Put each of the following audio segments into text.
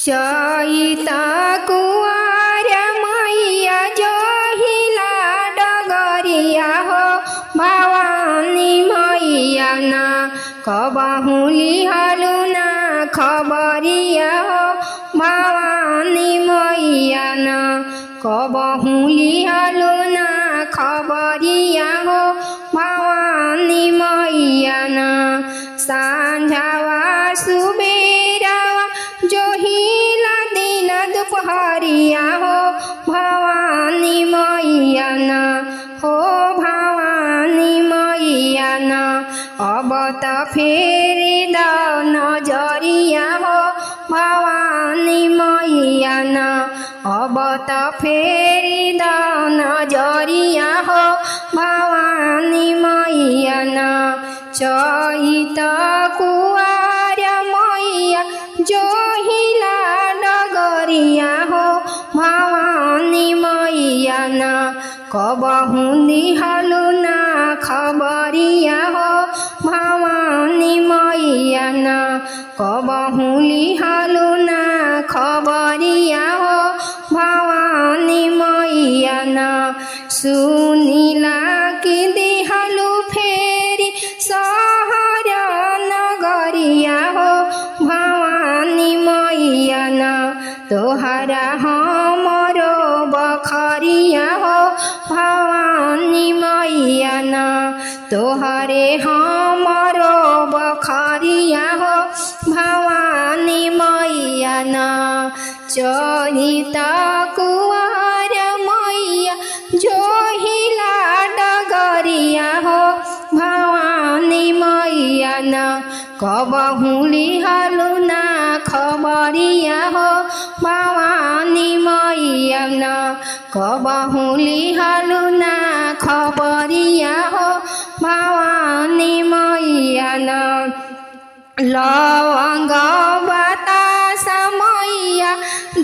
चैता कुआर मैया जोहिला डगरिया हो भवानी मैया ना कबहू लिहलु ना खबरिया हो भवानी मैया ना कबहू लिहलु ना खबरिया हो भवानी मैया ना सांझवा सुबेरावा जोहिला दिन दुपहरिया हो भवानी मैया ना हो भवानी मैया ना अब त फेरि द नजरिया हो भवानी मैया ना अब त फेरि द नजरिया हो भवानी मैया ना चैता कुआर मैया जोहिला डगरिया हो भवानी मैया ना कबहू लिहलु ना खबरिया हो भवानी मैया ना कबहू लिहलु ना खबरिया हो भवानी मैया ना सुनिला कि दिहलु फेरि सहर नगरिया हो भवानी मैया ना तोहरा हमरो बखरिया हो भवानी मैया ना तोहरे हमरो बखरिया हो भवानी मैया ना चैता कुआर मैया जोहिला डगरिया हो भवानी मैया ना कबहू लिहलु ना खबरिया हो भवानी मैया ना कबहू लिहलु ना खबरिया हो भवानी मैया ना लवंग बतास मैया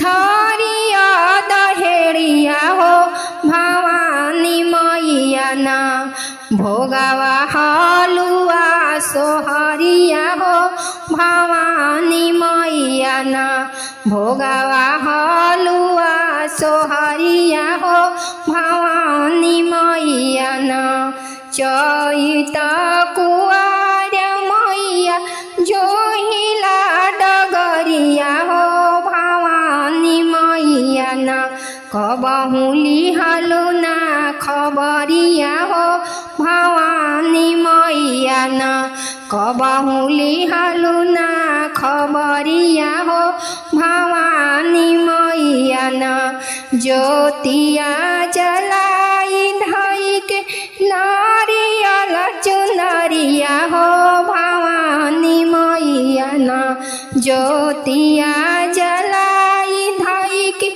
धरिया दहेड़िया हो भवानी मैया ना भोगवा हलुआ सोहरिया हो भवानी मैया ना भोगवा हलुआ सोहरिया हो भवानी मैया ना चैता कुआर मैया जोहिला डगरिया हो भवानी मैया ना कबहू लिहलु ना खबरिया हो भवानी मैया ना कबहू लिहलु ना खबरिया हो भवानी मैया ना ज्योतिया जलाई धई के नारियल चुनरिया हो भवानी मैया ना ज्योतिया जलाई धई के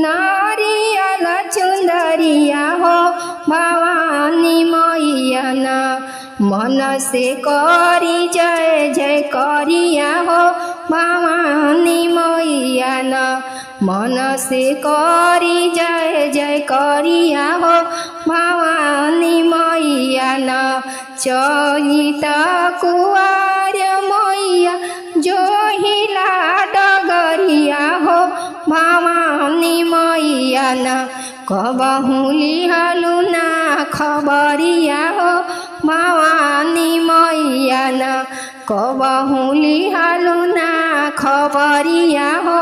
नारियल चुनरिया हो भवानी मैया ना मन से करी जय जय करिया हो भवानी मैया ना मन से करी जय जय करिया हो भवानी मैया ना चैता कुआर मैया जोहिला डगरिया हो भवानी मैया ना कबहू लिहलु ना खबरिया हो भवानी मैया ना कबहू लिहलु ना खबरिया हो